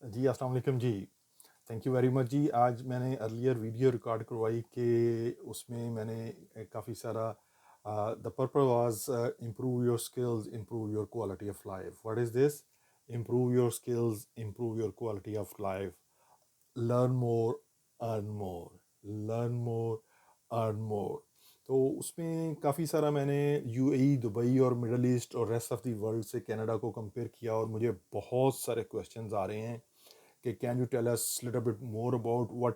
जी, अस्सलाम वालेकुम जी। Thank you very much जी। आज मैंने अर्लियर वीडियो रिकॉर्ड करवाई कि उसमें मैंने काफ़ी सारा the purpose was improve your skills, improve your quality of life. What is this? Improve your skills, improve your quality of life, learn more, earn more, learn more, earn more. तो उसमें काफ़ी सारा मैंने यूएई, दुबई और middle east और rest of the world से Canada को compare किया और मुझे बहुत सारे क्वेश्चंस आ रहे हैं कि can you tell us little bit more about what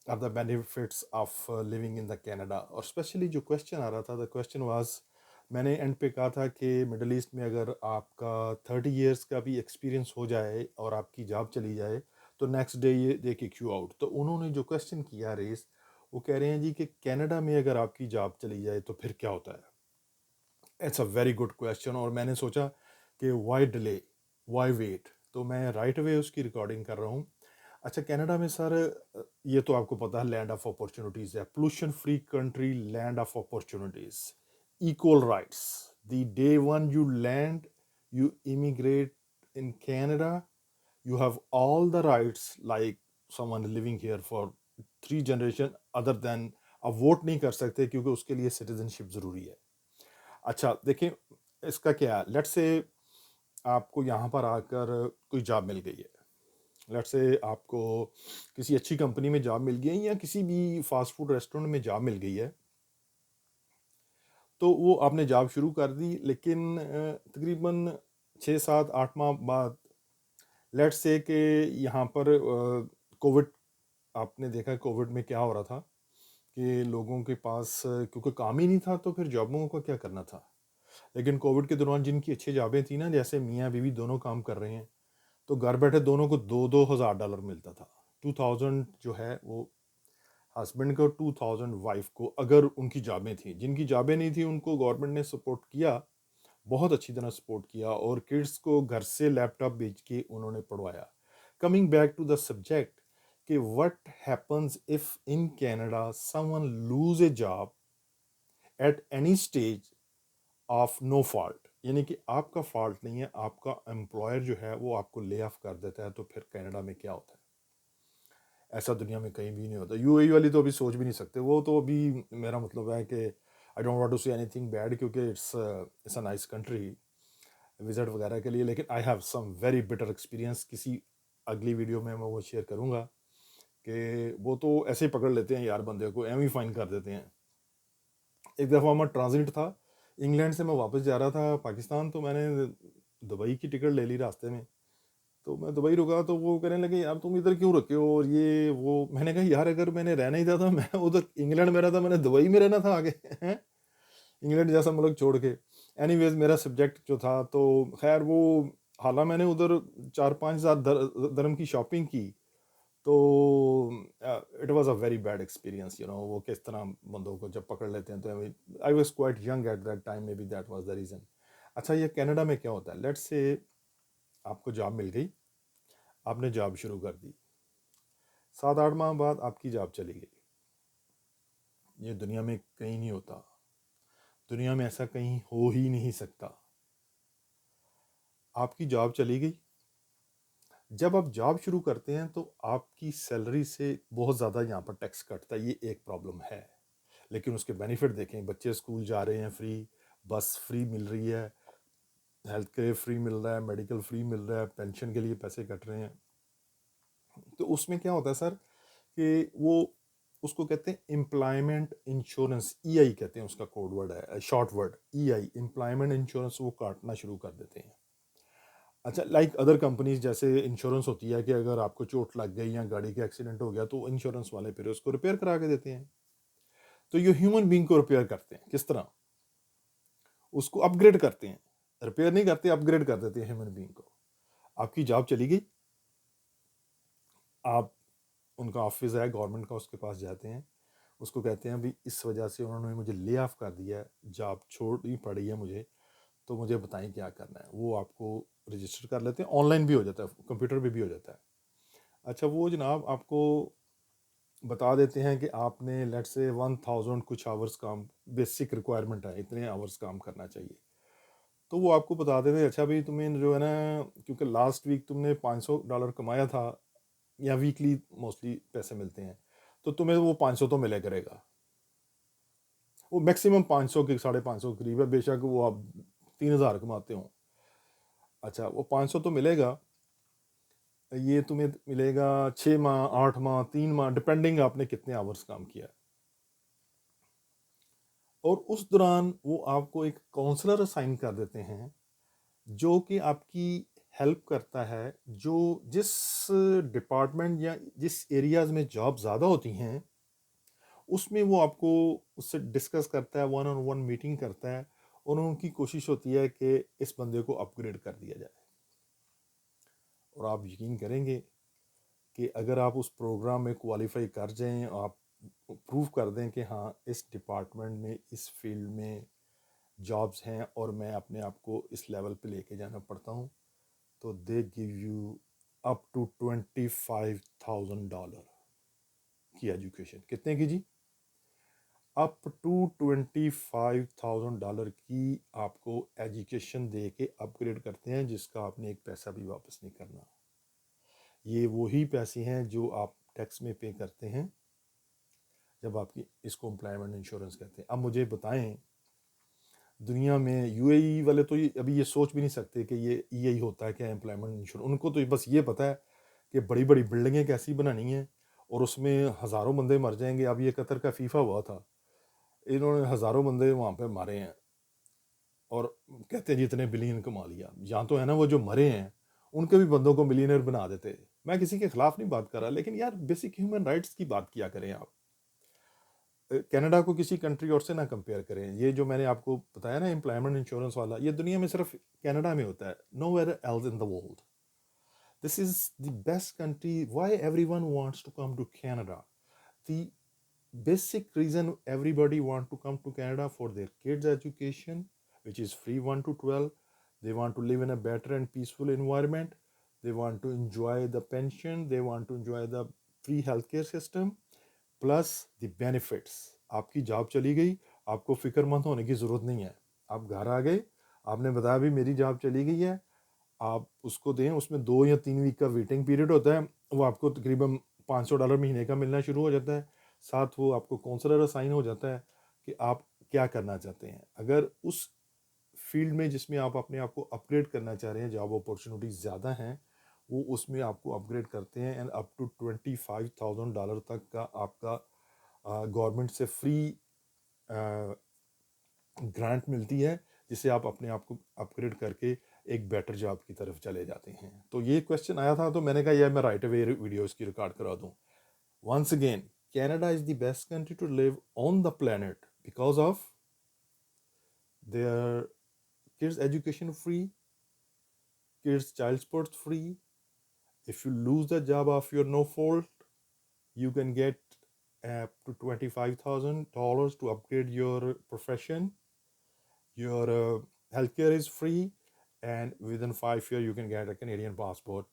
are the benefits of living in the Canada. और स्पेशली जो क्वेश्चन आ रहा था, द क्वेश्चन वाज, मैंने एंड पे कहा था कि मिडल ईस्ट में अगर आपका 30 इयर्स का भी एक्सपीरियंस हो जाए और आपकी जॉब चली जाए तो नेक्स्ट डे ये दे किक यू आउट। तो उन्होंने जो क्वेश्चन किया रेस, वो कह रहे हैं जी कि कनाडा में अगर आपकी जॉब चली जाए तो फिर क्या होता है। It's a very good question और मैंने सोचा कि वाई डिले, वाई वेट। तो मैं राइट अवे उसकी रिकॉर्डिंग कर रहा हूँ। अच्छा, कनाडा में सर ये तो आपको पता है लैंड ऑफ अपॉर्चुनिटीज़ है, pollution free country, land of opportunities, equal rights. The day one you land, you immigrate in Canada, you have all the rights like someone living here for 3 generation, other than आप vote नहीं कर सकते क्योंकि उसके लिए citizenship ज़रूरी है। अच्छा देखें, इसका क्या है, लेट्स से आपको यहाँ पर आकर कोई जॉब मिल गई है, लेट्स से आपको किसी अच्छी कंपनी में जॉब मिल गई है या किसी भी फास्ट फूड रेस्टोरेंट में जॉब मिल गई है। तो वो आपने जॉब शुरू कर दी, लेकिन तकरीबन 6 7 8 माह बाद लेट्स से कि यहाँ पर कोविड, आपने देखा कोविड में क्या हो रहा था कि लोगों के पास क्योंकि काम ही नहीं था तो फिर जॉबों को क्या करना था। लेकिन कोविड के दौरान जिनकी अच्छी जॉबें थी ना, जैसे मियाँ बीवी दोनों काम कर रहे हैं, तो घर बैठे दोनों को 2-2 हज़ार डॉलर मिलता था। 2000 जो है वो हस्बैंड को, 2000 वाइफ को, अगर उनकी जॉबें थी। जिनकी जॉबें नहीं थी उनको गवर्नमेंट ने सपोर्ट किया, बहुत अच्छी तरह सपोर्ट किया और किड्स को घर से लैपटॉप बेच के उन्होंने पढ़वाया। Coming back to the subject कि what happens if in Canada someone lose a job at any stage of no fault, यानी कि आपका फॉल्ट नहीं है, आपका एम्प्लॉयर जो है वो आपको ले ऑफ कर देता है, तो फिर कनाडा में क्या होता है? ऐसा दुनिया में कहीं भी नहीं होता। यूएई वाली तो अभी सोच भी नहीं सकते। वो तो अभी, मेरा मतलब है कि I don't want to say anything bad क्योंकि it's a nice country visit वगैरह के लिए, लेकिन I have some very bitter experience. किसी अगली वीडियो में मैं वो शेयर करूंगा कि वो तो ऐसे ही पकड़ लेते हैं यार, बंदे को एम ही फाइन कर देते हैं। एक दफ़ा मैं ट्रांजिट था, इंग्लैंड से मैं वापस जा रहा था पाकिस्तान, तो मैंने दुबई की टिकट ले ली रास्ते में। तो मैं दुबई रुका तो वो कहने लगे यार तुम इधर क्यों रखे हो और ये वो। मैंने कहा यार अगर मैंने रहना ही था तो मैं उधर इंग्लैंड में रहता, मैंने दुबई में रहना था आगे हैं, इंग्लैंड जैसा मुल्क छोड़ के। एनीवेज मेरा सब्जेक्ट जो था, तो खैर वो, हालांकि मैंने उधर 4-5 हज़ार दरम की शॉपिंग की, तो it was a very bad experience. वो किस तरह बंदों को जब पकड़ लेते हैं, तो I was quite young at that time, may be that was the reason. अच्छा, ये कनाडा में क्या होता है, लेट्स से आपको जॉब मिल गई, आपने जॉब शुरू कर दी, 7 8 माह बाद आपकी जॉब चली गई। ये दुनिया में कहीं नहीं होता, दुनिया में ऐसा कहीं हो ही नहीं सकता। आपकी जॉब चली गई, जब आप जॉब शुरू करते हैं तो आपकी सैलरी से बहुत ज़्यादा यहाँ पर टैक्स कटता है, ये एक प्रॉब्लम है। लेकिन उसके बेनिफिट देखें, बच्चे स्कूल जा रहे हैं फ्री, बस फ्री मिल रही है, हेल्थ केयर फ्री मिल रहा है, मेडिकल फ्री मिल रहा है, पेंशन के लिए पैसे कट रहे हैं। तो उसमें क्या होता है सर कि वो, उसको कहते हैं एम्प्लॉयमेंट इंश्योरेंस, ईआई कहते हैं, उसका कोड वर्ड है, short word EI, employment insurance, वो काटना शुरू कर देते हैं। अच्छा, लाइक अदर कंपनीज जैसे इंश्योरेंस होती है कि अगर आपको चोट लग गई या गाड़ी का एक्सीडेंट हो गया तो इंश्योरेंस वाले फिर उसको रिपेयर करा के देते हैं। तो ये ह्यूमन बींग को रिपेयर करते हैं किस तरह, उसको अपग्रेड करते हैं, रिपेयर नहीं करते, अपग्रेड कर देते हैं ह्यूमन बींग को। आपकी जॉब चली गई, आप, उनका ऑफिस है गवर्नमेंट का, उसके पास जाते हैं, उसको कहते हैं भाई इस वजह से उन्होंने मुझे ले ऑफ कर दिया है, जॉब छोड़नी पड़ी है मुझे, तो मुझे बताएं क्या करना है। वो आपको रजिस्टर कर लेते हैं, ऑनलाइन भी हो जाता है, कंप्यूटर पे भी हो जाता है। अच्छा, वो जनाब आपको बता देते हैं कि आपने लेट से 1000 कुछ आवर्स काम, बेसिक रिक्वायरमेंट है, इतने आवर्स काम करना चाहिए। تو وہ آپ کو بتاتے تھے اچھا بھائی تمہیں جو ہے نا کیونکہ لاسٹ ویک تم نے $500 کمایا تھا، یا ویکلی موسٹلی پیسے ملتے ہیں، تو تمہیں وہ 500 تو ملے کرے گا، وہ میکسیمم 500 کے 550 کے قریب ہے، بے شک وہ آپ 3000 کماتے ہوں، اچھا وہ 500 تو ملے گا، یہ تمہیں ملے گا 6 ماہ 8 ماہ 3 ماہ ڈپینڈنگ آپ نے کتنے آورس کام کیا ہے، اور اس دوران وہ آپ کو ایک کاؤنسلر اسائن کر دیتے ہیں جو کہ آپ کی ہیلپ کرتا ہے، جو جس ڈپارٹمنٹ یا جس ایریاز میں جاب زیادہ ہوتی ہیں اس میں وہ آپ کو اس سے ڈسکس کرتا ہے، 1-on-1 میٹنگ کرتا ہے، اور ان کی کوشش ہوتی ہے کہ اس بندے کو اپ گریڈ کر دیا جائے، اور آپ یقین کریں گے کہ اگر آپ اس پروگرام میں کوالیفائی کر جائیں، آپ پروف کر دیں کہ ہاں اس ڈپارٹمنٹ میں اس فیلڈ میں جابز ہیں اور میں اپنے آپ کو اس لیول پہ لے کے جانا پڑتا ہوں، تو دے گیو یو اپ ٹو $25,000 کی ایجوکیشن، کتنے کی جی؟ اپ ٹو $25,000 کی آپ کو ایجوکیشن دے کے اپ گریڈ کرتے ہیں، جس کا آپ نے ایک پیسہ بھی واپس نہیں کرنا، یہ وہی پیسے ہیں جو آپ ٹیکس میں پے کرتے ہیں جب آپ کی اس کو امپلائمنٹ انشورنس کہتے ہیں۔ اب مجھے بتائیں دنیا میں یو اے ای والے تو ابھی یہ سوچ بھی نہیں سکتے کہ یہ یہی ہوتا ہے کیا امپلائمنٹ انشورنس، ان کو تو بس یہ پتہ ہے کہ بڑی بڑی بلڈنگیں کیسی بنانی ہیں اور اس میں ہزاروں بندے مر جائیں گے۔ اب یہ قطر کا فیفا ہوا تھا، انہوں نے ہزاروں بندے وہاں پہ مارے ہیں اور کہتے ہیں جی اتنے بلین کما لیا، یہاں تو ہے نا وہ جو مرے ہیں ان کے بھی بندوں کو ملینئر بنا دیتے۔ میں کسی کے خلاف نہیں بات کر رہا، لیکن یار بیسک ہیومن رائٹس کی بات کیا کریں آپ، کینیڈا کو کسی کنٹری اور سے نہ کمپیئر کریں۔ یہ جو میں نے آپ کو بتایا نا امپلائمنٹ انشورنس والا، یہ دنیا میں صرف کینیڈا میں ہوتا ہے، nowhere else in the world. This is the best country, why everyone wants to come to Canada? The basic reason everybody want to come to Canada for their kids education, which is free 1 to 12. They want to live in a better and peaceful environment. They want to enjoy the pension, they want to enjoy the free healthcare system, plus the benefits. آپ کی job چلی گئی، آپ کو فکر مند ہونے کی ضرورت نہیں ہے، آپ گھر آ گئے، آپ نے بتایا بھی میری جاب چلی گئی ہے، آپ اس کو دیں، اس میں 2 یا 3 ویک کا ویٹنگ پیریڈ ہوتا ہے، وہ آپ کو تقریباً $500 مہینے کا ملنا شروع ہو جاتا ہے، ساتھ وہ آپ کو کونسلر اسائن ہو جاتا ہے کہ آپ کیا کرنا چاہتے ہیں۔ اگر اس فیلڈ میں جس میں آپ اپنے آپ کو اپ گریڈ کرنا چاہ رہے ہیں، جاب اپورچونیٹیز زیادہ ہیں، وہ اس میں آپ کو اپ گریڈ کرتے ہیں، اینڈ اپ ٹو $25,000 تک کا آپ کا گورنمنٹ سے فری گرانٹ ملتی ہے، جس سے آپ اپنے آپ کو اپ گریڈ کر کے ایک بیٹر جاب کی طرف چلے جاتے ہیں۔ تو یہ کویشچن آیا تھا تو میں نے کہا یہ میں رائٹ اوے ویڈیو اس کی ریکارڈ کرا دوں۔ Once again, Canada is the best country to live on the planet because of their kids education free, kids child support free. If you lose the job of your no fault, you can get up to $25,000 to upgrade your profession. Your healthcare is free, and within 5 years you can get a Canadian passport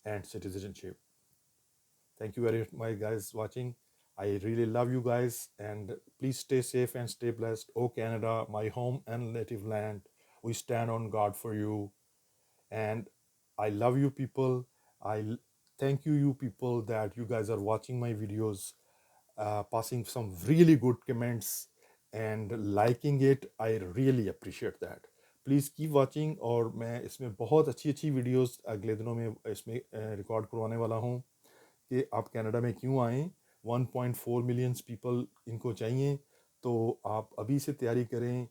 and citizenship. Thank you very much guys watching. I really love you guys, and please stay safe and stay blessed. Oh Canada, my home and native land, we stand on God for you, and I love you people. Thank you people that you guys are watching my videos, passing some really good comments and liking it. I really appreciate that. Please keep watching, اور میں اس میں بہت اچھی videos اگلے دنوں میں اس میں record کروانے والا ہوں کہ آپ کینیڈا میں کیوں آئیں۔ 1.4 ملینس پیپل ان کو چاہیے، تو آپ ابھی سے تیاری کریں۔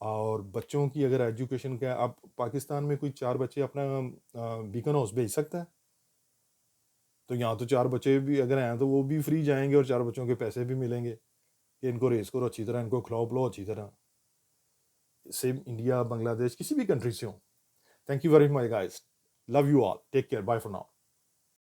اور بچوں کی اگر ایجوکیشن کا، آپ پاکستان میں کوئی 4 بچے اپنا بیکن ہاؤس بھیج سکتا ہے، تو یہاں تو 4 بچے بھی اگر ہیں تو وہ بھی فری جائیں گے اور 4 بچوں کے پیسے بھی ملیں گے کہ ان کو ریس کرو اچھی طرح، ان کو کھلاؤ پلاؤ اچھی طرح، سیم انڈیا بنگلہ دیش کسی بھی کنٹری سے ہوں۔ Thank you very much guys, love you all, take care, bye for now.